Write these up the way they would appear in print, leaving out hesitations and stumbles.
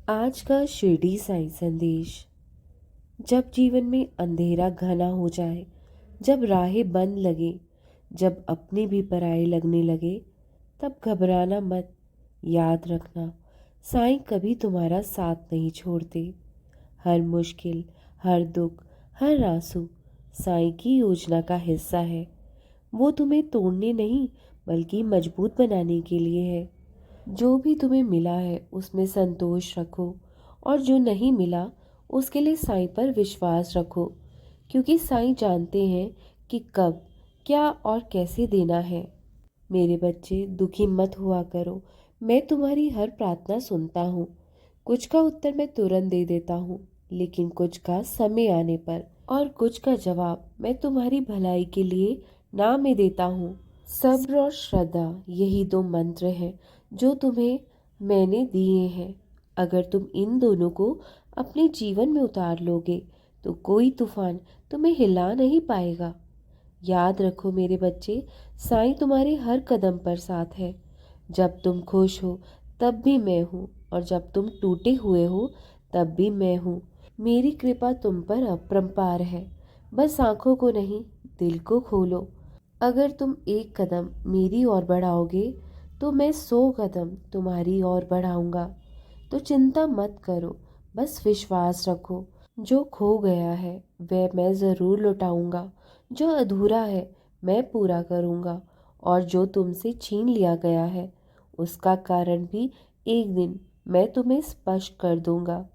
आज का शिरडी साई संदेश। जब जीवन में अंधेरा घना हो जाए, जब राहें बंद लगे, जब अपने भी पराये लगने लगे, तब घबराना मत। याद रखना, साईं कभी तुम्हारा साथ नहीं छोड़ते। हर मुश्किल, हर दुख, हर आंसू साईं की योजना का हिस्सा है। वो तुम्हें तोड़ने नहीं, बल्कि मजबूत बनाने के लिए है। जो भी तुम्हें मिला है उसमें संतोष रखो, और जो नहीं मिला उसके लिए साईं पर विश्वास रखो, क्योंकि साईं जानते हैं कि कब, क्या और कैसे देना है। मेरे बच्चे, दुखी मत हुआ करो। मैं तुम्हारी हर प्रार्थना सुनता हूँ। कुछ का उत्तर मैं तुरंत दे देता हूँ, लेकिन कुछ का समय आने पर, और कुछ का जवाब मैं तुम्हारी भलाई के लिए ना में देता हूँ। सब्र और श्रद्धा, यही दो मंत्र हैं जो तुम्हें मैंने दिए हैं। अगर तुम इन दोनों को अपने जीवन में उतार लोगे तो कोई तूफान तुम्हें हिला नहीं पाएगा। याद रखो मेरे बच्चे, साईं तुम्हारे हर कदम पर साथ है। जब तुम खुश हो तब भी मैं हूँ, और जब तुम टूटे हुए हो तब भी मैं हूँ। मेरी कृपा तुम पर अपरंपार है। बस आंखों को नहीं, दिल को खोलो। अगर तुम एक कदम मेरी ओर बढ़ाओगे तो मैं 100 कदम तुम्हारी ओर बढ़ाऊंगा। तो चिंता मत करो, बस विश्वास रखो। जो खो गया है वह मैं ज़रूर लौटाऊंगा। जो अधूरा है मैं पूरा करूंगा। और जो तुमसे छीन लिया गया है उसका कारण भी एक दिन मैं तुम्हें स्पष्ट कर दूंगा।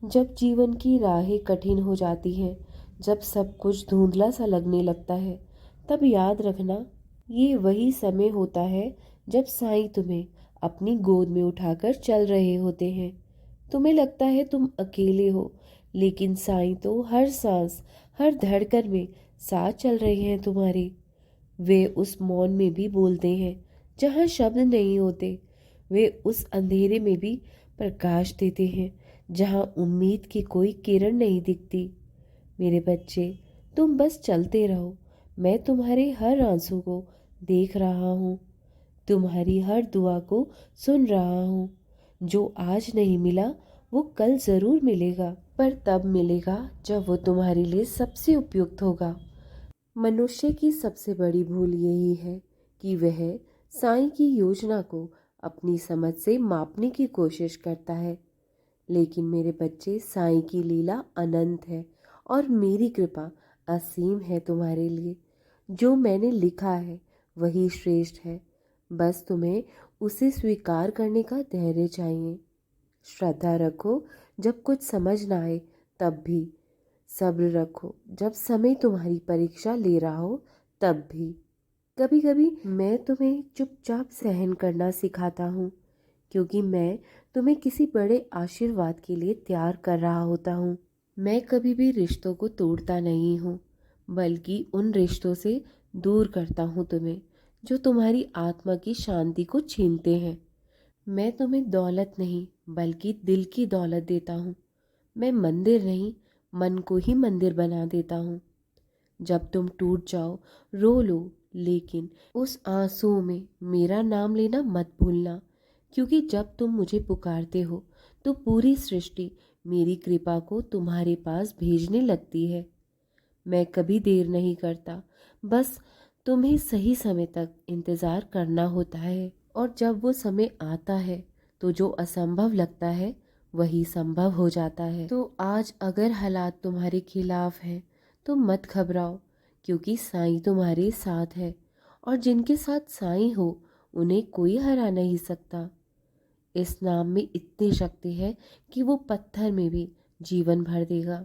जब जीवन की राहें कठिन हो जाती हैं, जब सब कुछ धुंधला सा लगने लगता है, तब याद रखना, ये वही समय होता है जब साईं तुम्हें अपनी गोद में उठाकर चल रहे होते हैं। तुम्हें लगता है तुम अकेले हो, लेकिन साईं तो हर सांस, हर धड़कन में साथ चल रहे हैं तुम्हारे। वे उस मौन में भी बोलते हैं जहाँ शब्द नहीं होते। वे उस अंधेरे में भी प्रकाश देते हैं जहाँ उम्मीद की कोई किरण नहीं दिखती। मेरे बच्चे, तुम बस चलते रहो। मैं तुम्हारे हर आंसू को देख रहा हूँ, तुम्हारी हर दुआ को सुन रहा हूँ। जो आज नहीं मिला वो कल जरूर मिलेगा, पर तब मिलेगा जब वो तुम्हारे लिए सबसे उपयुक्त होगा। मनुष्य की सबसे बड़ी भूल यही है कि वह साईं की योजना को अपनी समझ से मापने की कोशिश करता है। लेकिन मेरे बच्चे, साईं की लीला अनंत है, और मेरी कृपा असीम है तुम्हारे लिए। जो मैंने लिखा है वही श्रेष्ठ है। बस तुम्हें उसे स्वीकार करने का धैर्य चाहिए। श्रद्धा रखो जब कुछ समझ ना आए तब भी। सब्र रखो जब समय तुम्हारी परीक्षा ले रहा हो तब भी। कभी कभी मैं तुम्हें चुपचाप सहन करना सिखाता हूँ, क्योंकि मैं तुम्हें किसी बड़े आशीर्वाद के लिए तैयार कर रहा होता हूँ। मैं कभी भी रिश्तों को तोड़ता नहीं हूँ, बल्कि उन रिश्तों से दूर करता हूँ तुम्हें, जो तुम्हारी आत्मा की शांति को छीनते हैं। मैं तुम्हें दौलत नहीं, बल्कि दिल की दौलत देता हूँ। मैं मंदिर नहीं, मन को ही मंदिर बना देता हूँ। जब तुम टूट जाओ, रो लो, लेकिन उस आंसुओं में मेरा नाम लेना मत भूलना, क्योंकि जब तुम मुझे पुकारते हो तो पूरी सृष्टि मेरी कृपा को तुम्हारे पास भेजने लगती है। मैं कभी देर नहीं करता, बस तुम्हें सही समय तक इंतज़ार करना होता है। और जब वो समय आता है तो जो असंभव लगता है वही संभव हो जाता है। तो आज अगर हालात तुम्हारे खिलाफ हैं तो मत घबराओ, क्योंकि साईं तुम्हारे साथ है, और जिनके साथ साईं हो उन्हें कोई हरा नहीं सकता। इस नाम में इतनी शक्ति है कि वो पत्थर में भी जीवन भर देगा।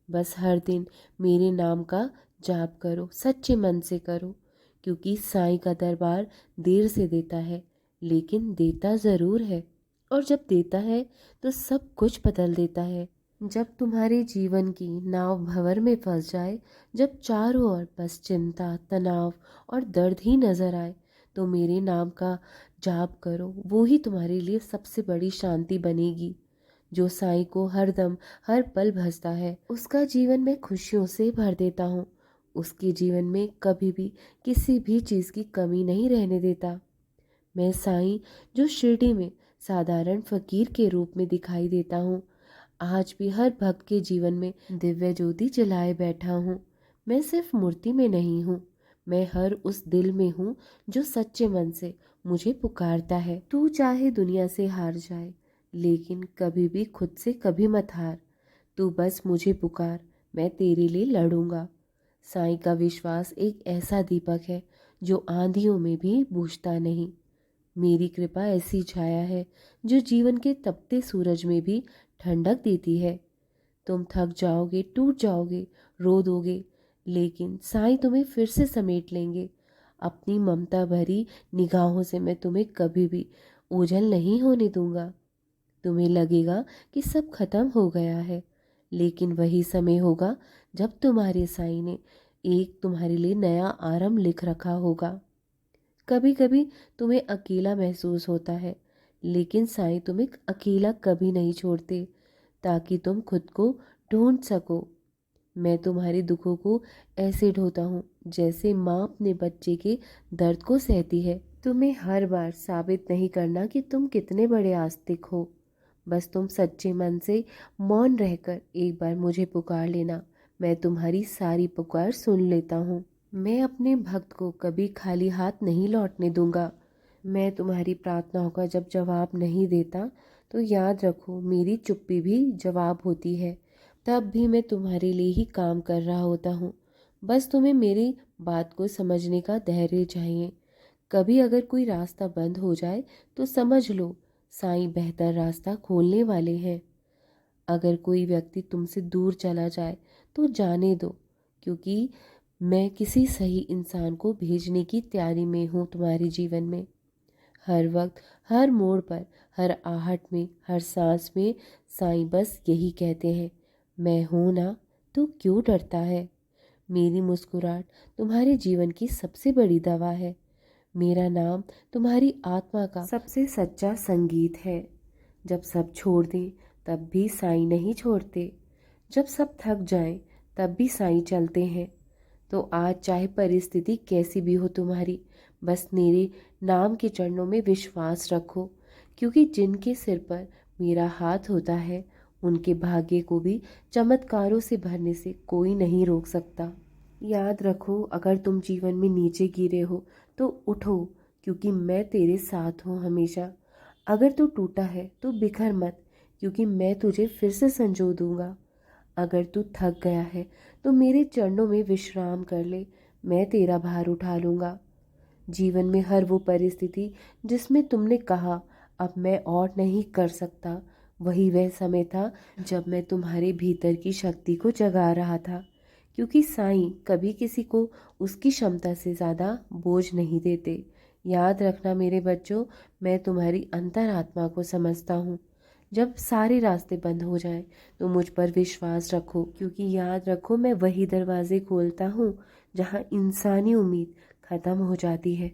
बस हर दिन मेरे नाम का जाप करो, सच्चे मन से करो, क्योंकि साईं का दरबार देर से देता है, लेकिन देता ज़रूर है। और जब देता है तो सब कुछ बदल देता है। जब तुम्हारे जीवन की नाव भंवर में फंस जाए, जब चारों ओर बस चिंता, तनाव और दर्द ही नजर आए, तो मेरे नाम का जाप करो। वो ही तुम्हारे लिए सबसे बड़ी शांति बनेगी। जो साईं को हर दम, हर पल भजता है, उसका जीवन मैं खुशियों से भर देता हूँ। उसके जीवन में कभी भी किसी भी चीज़ की कमी नहीं रहने देता। मैं साईं जो शिरडी में साधारण फकीर के रूप में दिखाई देता हूँ। आज भी हर भक्त के जीवन में दिव्य ज्योति जलाए बैठा हूँ। मैं सिर्फ मूर्ति में नहीं हूँ, मैं हर उस दिल में हूँ जो सच्चे मन से मुझे पुकारता है। तू चाहे दुनिया से हार जाए, लेकिन कभी भी खुद से कभी मत हार। तू बस मुझे पुकार, मैं तेरे लिए लड़ूंगा। साईं का विश्वास एक ऐसा दीपक है जो आंधियों में भी बुझता नहीं। मेरी कृपा ऐसी छाया है जो जीवन के तपते सूरज में भी ठंडक देती है। तुम थक जाओगे, टूट जाओगे, रो दोगे, लेकिन साईं तुम्हें फिर से समेट लेंगे। अपनी ममता भरी निगाहों से मैं तुम्हें कभी भी ओझल नहीं होने दूंगा। तुम्हें लगेगा कि सब खत्म हो गया है, लेकिन वही समय होगा जब तुम्हारे साईं ने एक तुम्हारे लिए नया आरंभ लिख रखा होगा। कभी कभी तुम्हें अकेला महसूस होता है, लेकिन साईं तुम्हें अकेला कभी नहीं छोड़ते, ताकि तुम खुद को ढूंढ सको। मैं तुम्हारे दुखों को ऐसे ढोता हूँ जैसे माँ अपने बच्चे के दर्द को सहती है। तुम्हें हर बार साबित नहीं करना कि तुम कितने बड़े आस्तिक हो। बस तुम सच्चे मन से मौन रहकर एक बार मुझे पुकार लेना। मैं तुम्हारी सारी पुकार सुन लेता हूँ। मैं अपने भक्त को कभी खाली हाथ नहीं लौटने दूंगा। मैं तुम्हारी प्रार्थनाओं का जब जवाब नहीं देता, तो याद रखो मेरी चुप्पी भी जवाब होती है। तब भी मैं तुम्हारे लिए ही काम कर रहा होता हूँ। बस तुम्हें मेरी बात को समझने का धैर्य चाहिए। कभी अगर कोई रास्ता बंद हो जाए तो समझ लो साईं बेहतर रास्ता खोलने वाले हैं। अगर कोई व्यक्ति तुमसे दूर चला जाए तो जाने दो, क्योंकि मैं किसी सही इंसान को भेजने की तैयारी में हूँ तुम्हारे जीवन में। हर वक्त, हर मोड़ पर, हर आहट में, हर सांस में साईं बस यही कहते हैं, मैं हूं ना, तू क्यों डरता है। मेरी मुस्कुराहट तुम्हारे जीवन की सबसे बड़ी दवा है। मेरा नाम तुम्हारी आत्मा का सबसे सच्चा संगीत है। जब सब छोड़ दें तब भी साईं नहीं छोड़ते। जब सब थक जाएं तब भी साईं चलते हैं। तो आज चाहे परिस्थिति कैसी भी हो तुम्हारी, बस मेरे नाम के चरणों में विश्वास रखो, क्योंकि जिनके सिर पर मेरा हाथ होता है उनके भाग्य को भी चमत्कारों से भरने से कोई नहीं रोक सकता। याद रखो, अगर तुम जीवन में नीचे गिरे हो तो उठो, क्योंकि मैं तेरे साथ हूँ हमेशा। अगर तू टूटा है तो बिखर मत, क्योंकि मैं तुझे फिर से संजो दूंगा। अगर तू थक गया है तो मेरे चरणों में विश्राम कर ले, मैं तेरा भार उठा लूंगा। जीवन में हर वो परिस्थिति जिसमें तुमने कहा अब मैं और नहीं कर सकता, वही वह समय था जब मैं तुम्हारे भीतर की शक्ति को जगा रहा था। क्योंकि साईं कभी किसी को उसकी क्षमता से ज़्यादा बोझ नहीं देते। याद रखना मेरे बच्चों, मैं तुम्हारी अंतरात्मा को समझता हूँ। जब सारे रास्ते बंद हो जाएं तो मुझ पर विश्वास रखो, क्योंकि याद रखो मैं वही दरवाजे खोलता हूँ जहाँ इंसानी उम्मीद ख़त्म हो जाती है।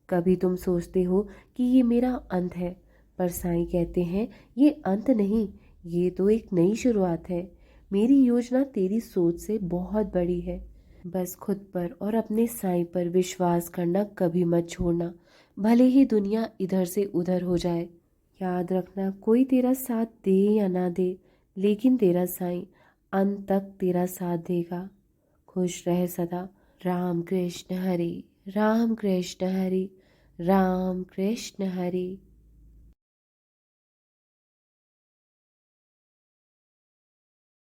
कभी तुम सोचते हो कि ये मेरा अंत है, पर साईं कहते हैं ये अंत नहीं, ये तो एक नई शुरुआत है। मेरी योजना तेरी सोच से बहुत बड़ी है। बस खुद पर और अपने साईं पर विश्वास करना कभी मत छोड़ना, भले ही दुनिया इधर से उधर हो जाए। याद रखना, कोई तेरा साथ दे या ना दे, लेकिन तेरा साईं अंत तक तेरा साथ देगा। खुश रह सदा। राम कृष्ण हरि, राम कृष्ण हरि, राम कृष्ण हरि।